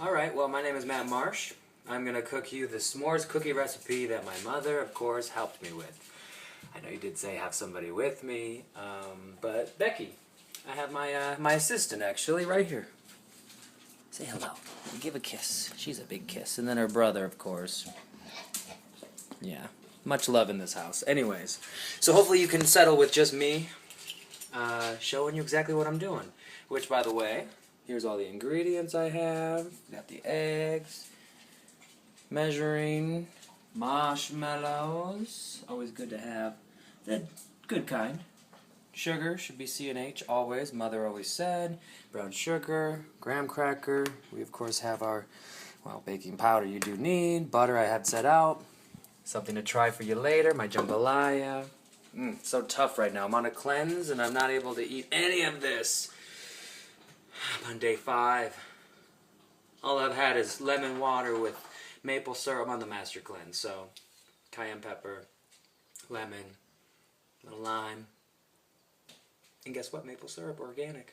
Alright, well, my name is Matt Marsh. I'm going to cook you the s'mores cookie recipe that my mother, of course, helped me with. I know you did say have somebody with me, but Becky, I have my assistant, actually, right here. Say hello. Give a kiss. She's a big kiss. And then her brother, of course. Yeah, much love in this house. Anyways, so hopefully you can settle with just me showing you exactly what I'm doing. Which, by the way, here's all the ingredients I have. Got the eggs, measuring, marshmallows, always good to have, the good kind. Sugar should be C&H always, mother always said. Brown sugar, graham cracker. We of course have our, well, baking powder you do need. Butter I had set out. Something to try for you later, my jambalaya. So tough right now. I'm on a cleanse and I'm not able to eat any of this. I'm on day 5. All I've had is lemon water with maple syrup. I'm on the master cleanse, so cayenne pepper, lemon, a little lime, and guess what? Maple syrup, organic.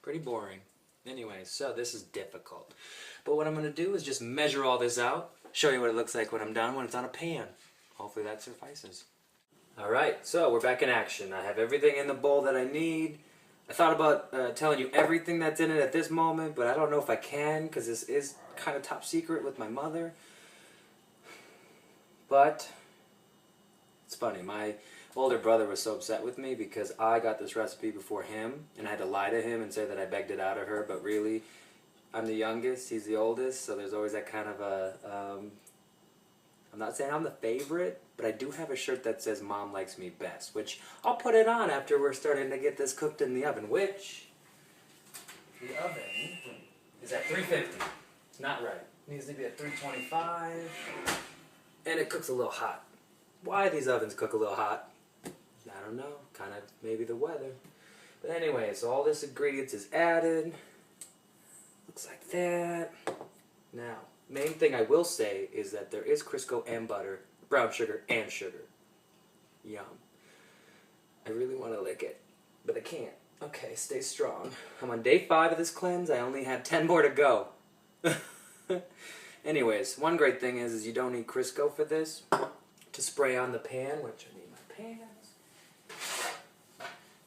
Pretty boring. Anyways, so this is difficult. But what I'm going to do is just measure all this out, show you what it looks like when I'm done, when it's on a pan. Hopefully that suffices. Alright, so we're back in action. I have everything in the bowl that I need. I thought about telling you everything that's in it at this moment, but I don't know if I can, because this is kind of top secret with my mother. But it's funny, my older brother was so upset with me because I got this recipe before him, and I had to lie to him and say that I begged it out of her, but really, I'm the youngest, he's the oldest, so there's always that kind of a, I'm not saying I'm the favorite, but I do have a shirt that says Mom likes me best, which I'll put it on after we're starting to get this cooked in the oven, which the oven is at 350. It's not right. It needs to be at 325, and it cooks a little hot. Why these ovens cook a little hot? I don't know. Kind of maybe the weather. But anyway, so all this ingredients is added. Looks like that. Now, main thing I will say is that there is Crisco and butter, brown sugar and sugar. Yum. I really want to lick it, but I can't. Okay, stay strong. I'm on day 5 of this cleanse. I only have 10 more to go. Anyways, one great thing is you don't need Crisco for this to spray on the pan, which I need my pans.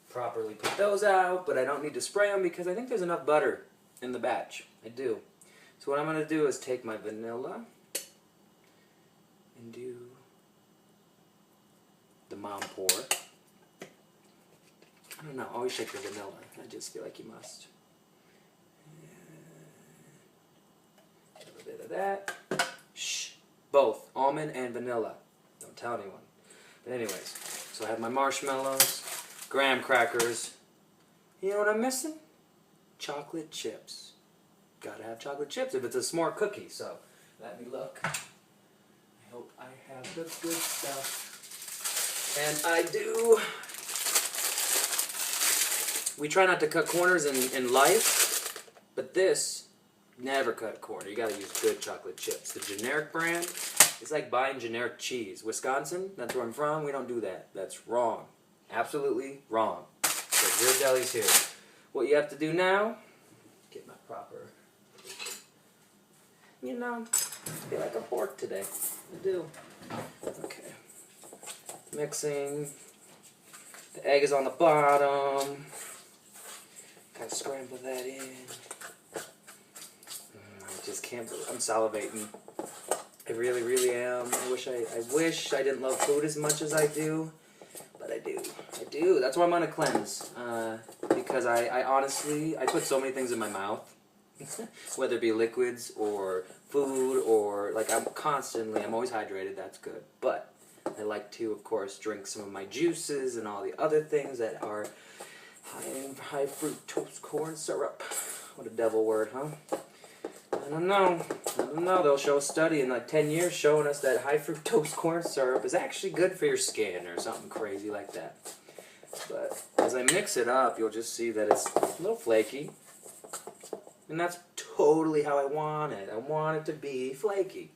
Properly put those out, but I don't need to spray them because I think there's enough butter in the batch. I do. So what I'm going to do is take my vanilla and do the mom pour. I don't know, always shake the vanilla. I just feel like you must. A little bit of that. Shh. Both almond and vanilla. Don't tell anyone. But anyways, so I have my marshmallows, graham crackers. You know what I'm missing? Chocolate chips. Gotta have chocolate chips if it's a s'more cookie. So let me look. I hope I have the good stuff. And I do. We try not to cut corners in life, but this, never cut a corner. You gotta use good chocolate chips. The generic brand, it's like buying generic cheese. Wisconsin, that's where I'm from, we don't do that. That's wrong. Absolutely wrong. So Real Deli's here. What you have to do now, get my proper, you know, I feel like a fork today. I do. Okay. Mixing. The egg is on the bottom. Kind of scramble that in. I just can't believe I'm salivating. I really, really am. I wish I didn't love food as much as I do, but I do. I do. That's why I'm on a cleanse. Because I honestly, I put so many things in my mouth, whether it be liquids or food or, like, I'm always hydrated, that's good. But I like to, of course, drink some of my juices and all the other things that are high fructose corn syrup. What a devil word, huh? I don't know. They'll show a study in like 10 years showing us that high fructose corn syrup is actually good for your skin or something crazy like that. But as I mix it up, you'll just see that it's a little flaky. And that's totally how I want it. I want it to be flaky.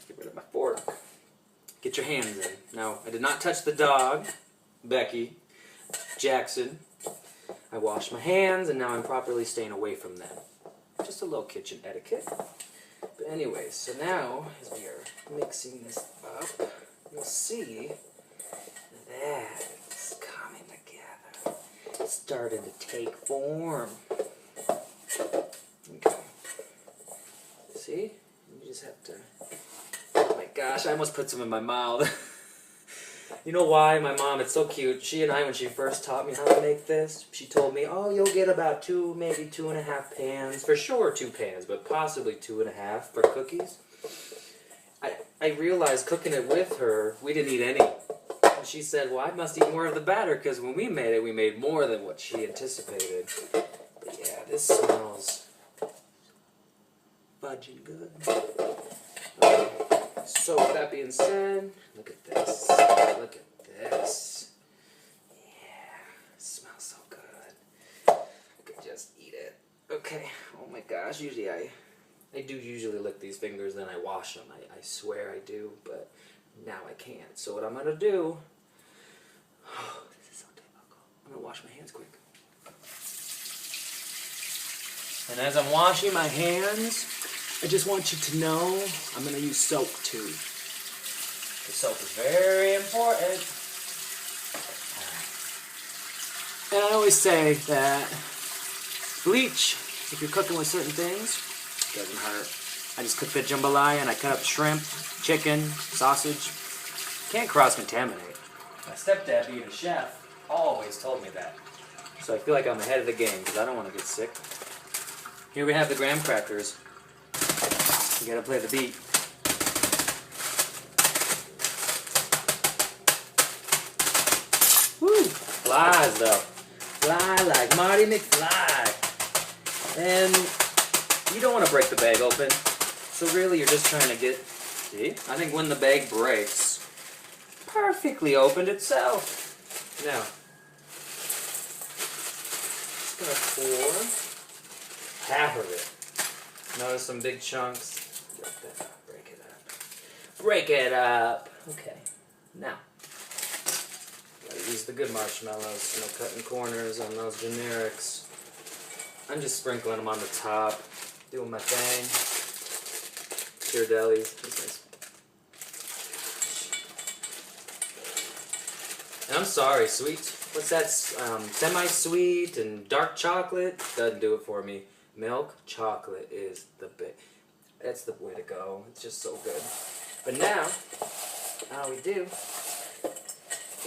Get rid of my fork. Get your hands in. Now, I did not touch the dog, Becky, Jackson. I washed my hands, and now I'm properly staying away from them. just a little kitchen etiquette. But anyway, so now, as we are mixing this up, you'll see that it's coming together. It's starting to take form. Okay. See? You just have to... Oh my gosh, I almost put some in my mouth. You know why? My mom, it's so cute. She and I, when she first taught me how to make this, she told me, oh, you'll get about 2, maybe 2.5 pans. For sure 2 pans, but possibly 2.5 for cookies. I realized cooking it with her, we didn't eat any. And she said, well, I must eat more of the batter, because when we made it, we made more than what she anticipated. But yeah, this smells fudging good. Okay. So with that being said, look at this. Look at this. Yeah, it smells so good. I could just eat it. Okay. Oh my gosh. Usually I do usually lick these fingers, then I wash them. I swear I do, but now I can't. So what I'm gonna do? Oh, this is so difficult. I'm gonna wash my hands quick. And as I'm washing my hands, I just want you to know I'm going to use soap too. The soap is very important. And I always say that bleach, if you're cooking with certain things, doesn't hurt. I just cooked the jambalaya and I cut up shrimp, chicken, sausage. Can't cross-contaminate. My stepdad, being a chef, always told me that. So I feel like I'm ahead of the game because I don't want to get sick. Here we have the graham crackers. You gotta play the beat. Woo! Flies though. Fly like Marty McFly. And you don't want to break the bag open. So really you're just trying to get, see? I think when the bag breaks, perfectly opened itself. Now, just gonna pour half of it. Notice some big chunks. Break it up. Break it up. Okay. Now, gotta use the good marshmallows. No cutting corners on those generics. I'm just sprinkling them on the top. Doing my thing. Pure delis. And I'm sorry, sweet. What's that? Semi-sweet and dark chocolate doesn't do it for me. Milk chocolate is the best. That's the way to go. It's just so good. But now, all we do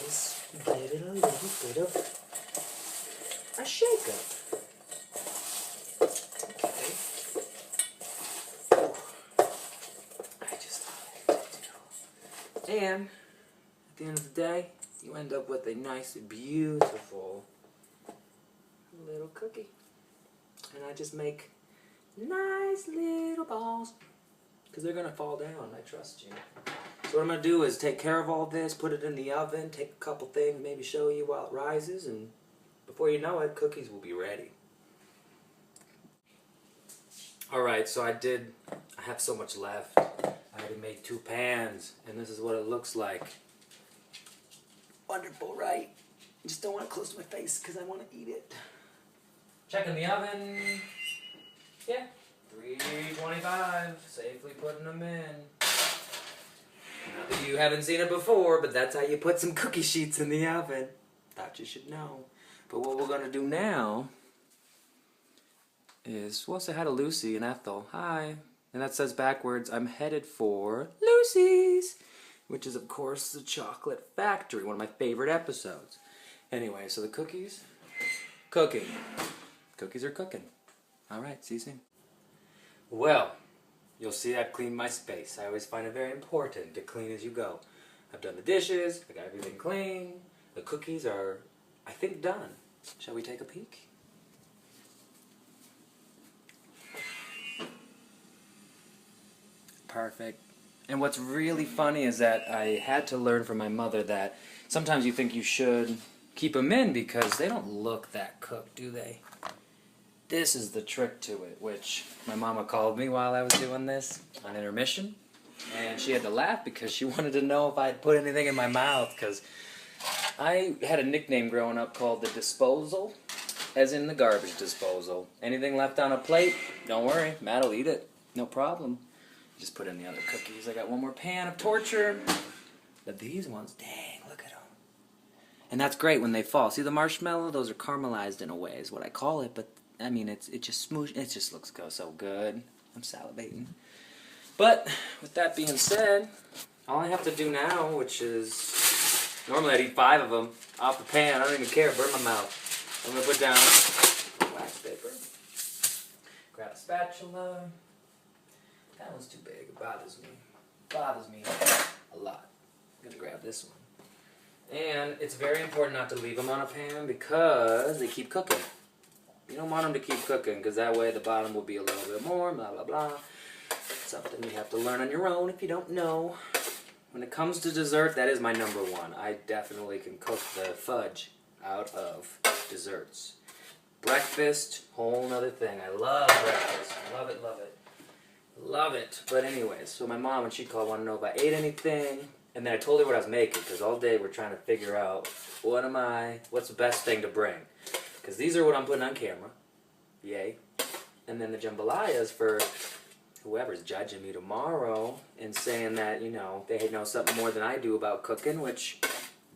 is give it a little bit of a shake up. Okay. I just love it. And at the end of the day, you end up with a nice, beautiful little cookie. And I just make nice little balls, because they're going to fall down, I trust you. So what I'm going to do is take care of all this, put it in the oven, take a couple things, maybe show you while it rises, and before you know it, cookies will be ready. Alright, so I have so much left. I already made 2 pans, and this is what it looks like. Wonderful, right? I just don't want it close to my face, because I want to eat it. Checking the oven. Yeah, 325, safely putting them in. Not that you haven't seen it before, but that's how you put some cookie sheets in the oven. Thought you should know. But what we're going to do now is, we'll say hi to Lucy and Ethel. Hi. And that says backwards, I'm headed for Lucy's, which is, of course, the Chocolate Factory, one of my favorite episodes. Anyway, so the cookies, cooking. Cookies are cooking. Alright, see you soon. Well, you'll see I've cleaned my space. I always find it very important to clean as you go. I've done the dishes, I got everything clean. The cookies are, I think, done. Shall we take a peek? Perfect. And what's really funny is that I had to learn from my mother that sometimes you think you should keep them in because they don't look that cooked, do they? This is the trick to it, which my mama called me while I was doing this on intermission. And she had to laugh because she wanted to know if I'd put anything in my mouth, because I had a nickname growing up called the Disposal. as in the garbage disposal. Anything left on a plate, don't worry, Matt will eat it. No problem. Just put in the other cookies. I got one more pan of torture. But these ones, dang, look at them. And that's great when they fall. See the marshmallow? Those are caramelized in a way is what I call it. But, I mean, it just smoosh. It just looks so good. I'm salivating. But, with that being said, all I have to do now, which is... Normally I'd eat 5 of them off the pan. I don't even care. Burn my mouth. I'm going to put down wax paper. Grab a spatula. That one's too big. It bothers me. Bothers me a lot. I'm going to grab this one. And it's very important not to leave them on a pan because they keep cooking. You don't want them to keep cooking because that way the bottom will be a little bit more, blah, blah, blah. Something you have to learn on your own if you don't know. When it comes to dessert, that is my number one. I definitely can cook the fudge out of desserts. Breakfast, whole nother thing. I love breakfast. Love it, love it. Love it. But anyways, so my mom, when she called, wanted to know if I ate anything. And then I told her what I was making, because all day we're trying to figure out, what's the best thing to bring? Because these are what I'm putting on camera. Yay. And then the jambalayas for whoever's judging me tomorrow and saying that, you know, they know something more than I do about cooking, which,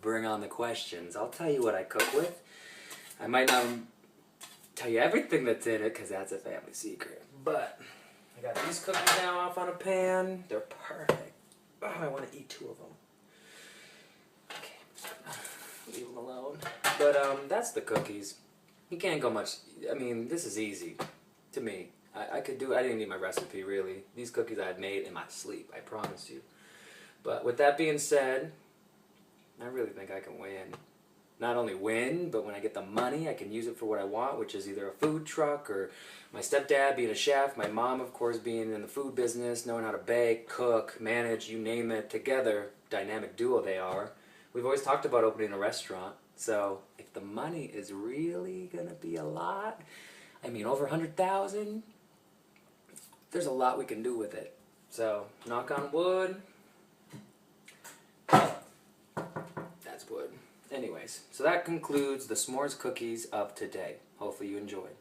bring on the questions. I'll tell you what I cook with. I might not tell you everything that's in it, because that's a family secret. But I got these cookies now off on a pan. They're perfect. Oh, I want to eat 2 of them. Okay. Leave them alone. But, that's the cookies. You can't go much. I mean, this is easy to me. I could do it. I didn't need my recipe, really. These cookies I had made in my sleep, I promise you. But with that being said, I really think I can win. Not only win, but when I get the money, I can use it for what I want, which is either a food truck or my stepdad being a chef, my mom, of course, being in the food business, knowing how to bake, cook, manage, you name it, together, dynamic duo they are. We've always talked about opening a restaurant, so if the money is really going to be a lot, I mean, over 100,000, there's a lot we can do with it. So, knock on wood. That's wood. Anyways, so that concludes the s'mores cookies of today. Hopefully you enjoyed.